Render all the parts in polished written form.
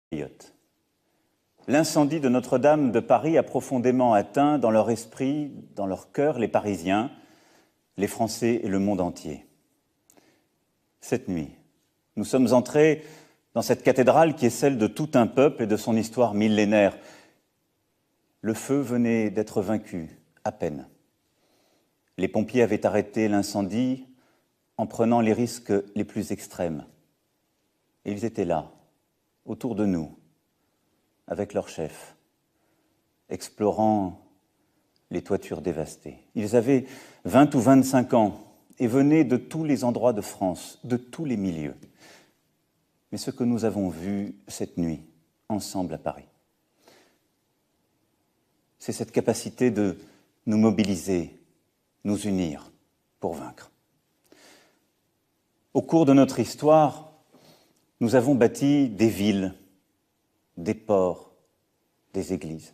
compatriotes. L'incendie de Notre-Dame de Paris a profondément atteint dans leur esprit, dans leur cœur, les Parisiens, les Français et le monde entier. Cette nuit, nous sommes entrés dans cette cathédrale qui est celle de tout un peuple et de son histoire millénaire. Le feu venait d'être vaincu, à peine. Les pompiers avaient arrêté l'incendie en prenant les risques les plus extrêmes. Et ils étaient là, autour de nous, avec leur chef, explorant les toitures dévastées. Ils avaient 20 ou 25 ans et venaient de tous les endroits de France, de tous les milieux. Mais ce que nous avons vu cette nuit, ensemble à Paris, c'est cette capacité de nous mobiliser, nous unir pour vaincre. Au cours de notre histoire, nous avons bâti des villes, des ports, des églises.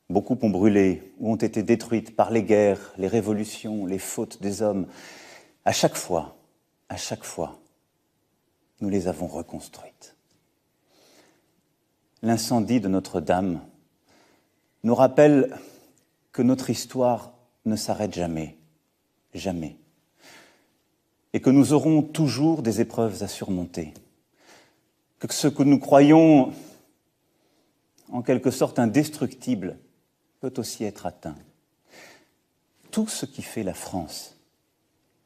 Beaucoup ont brûlé ou ont été détruites par les guerres, les révolutions, les fautes des hommes. À chaque fois, nous les avons reconstruites. L'incendie de Notre-Dame nous rappelle que notre histoire ne s'arrête jamais, jamais, et que nous aurons toujours des épreuves à surmonter, que ce que nous croyons en quelque sorte indestructible peut aussi être atteint. Tout ce qui fait la France,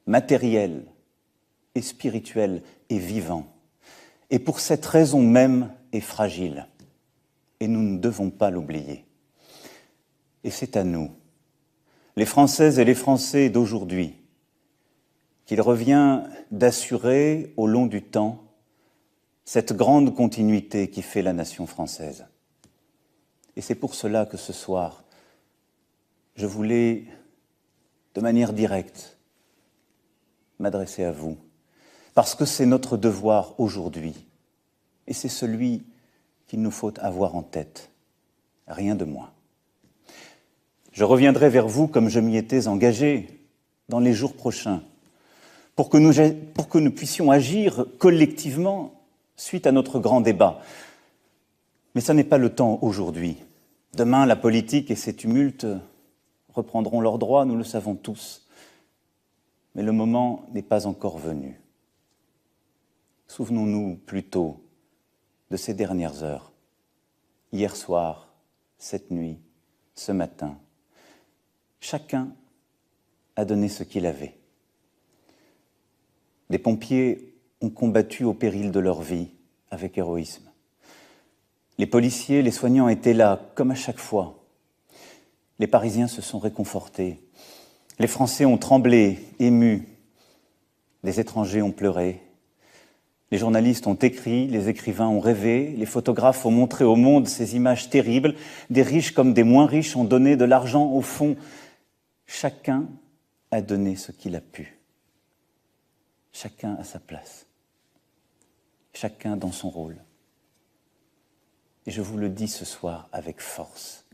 matériel et spirituel et vivant, et pour cette raison même est fragile, et nous ne devons pas l'oublier. Et c'est à nous, les Françaises et les Français d'aujourd'hui, qu'il revient d'assurer au long du temps cette grande continuité qui fait la nation française. Et c'est pour cela que ce soir, je voulais, de manière directe, m'adresser à vous, parce que c'est notre devoir aujourd'hui, et c'est celui qu'il nous faut avoir en tête, rien de moins. Je reviendrai vers vous comme je m'y étais engagé dans les jours prochains, pour que nous puissions agir collectivement suite à notre grand débat. Mais ça n'est pas le temps aujourd'hui. Demain, la politique et ses tumultes reprendront leurs droits, nous le savons tous. Mais le moment n'est pas encore venu. Souvenons-nous plutôt de ces dernières heures, hier soir, cette nuit, ce matin. Chacun a donné ce qu'il avait. Des pompiers ont combattu au péril de leur vie avec héroïsme. Les policiers, les soignants étaient là, comme à chaque fois. Les Parisiens se sont réconfortés. Les Français ont tremblé, émus. Les étrangers ont pleuré. Les journalistes ont écrit, les écrivains ont rêvé, les photographes ont montré au monde ces images terribles. Des riches comme des moins riches ont donné de l'argent au fond. Chacun a donné ce qu'il a pu. Chacun à sa place. Chacun dans son rôle. Et je vous le dis ce soir avec force.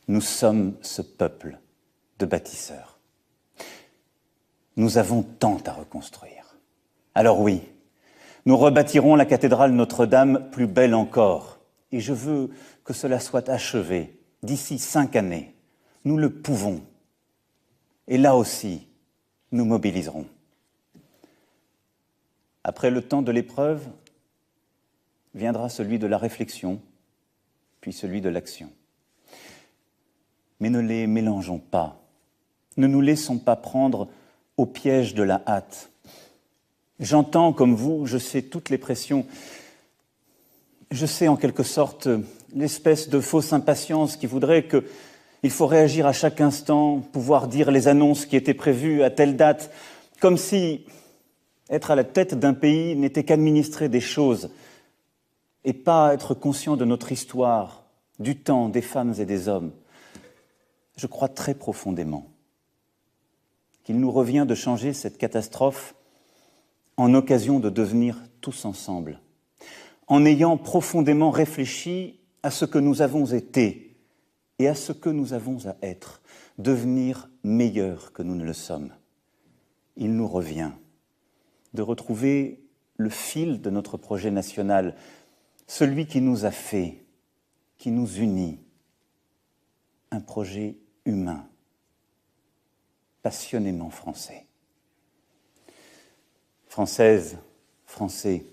Nous sommes ce peuple de bâtisseurs. Nous avons tant à reconstruire. Alors oui, nous rebâtirons la cathédrale Notre-Dame plus belle encore. Et je veux que cela soit achevé d'ici 5 années. Nous le pouvons. Et là aussi, nous mobiliserons. Après le temps de l'épreuve, viendra celui de la réflexion, puis celui de l'action. Mais ne les mélangeons pas. Ne nous laissons pas prendre au piège de la hâte. J'entends, comme vous, je sais toutes les pressions. Je sais en quelque sorte l'espèce de fausse impatience qui voudrait qu'il faut réagir à chaque instant, pouvoir dire les annonces qui étaient prévues à telle date, comme si être à la tête d'un pays n'était qu'administrer des choses et pas être conscient de notre histoire, du temps, des femmes et des hommes. Je crois très profondément qu'il nous revient de changer cette catastrophe en occasion de devenir tous ensemble, en ayant profondément réfléchi à ce que nous avons été et à ce que nous avons à être, devenir meilleurs que nous ne le sommes. Il nous revient de retrouver le fil de notre projet national, celui qui nous a fait, qui nous unit, un projet humain, passionnément français. Françaises, Français,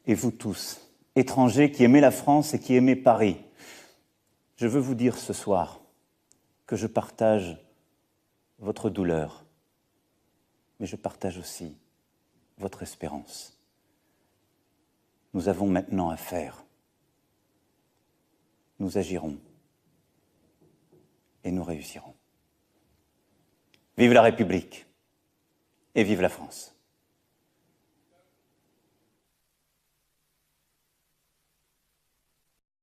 et vous tous, étrangers qui aimez la France et qui aimez Paris, je veux vous dire ce soir que je partage votre douleur, mais je partage aussi votre espérance. Nous avons maintenant à faire. Nous agirons et nous réussirons. Vive la République et vive la France.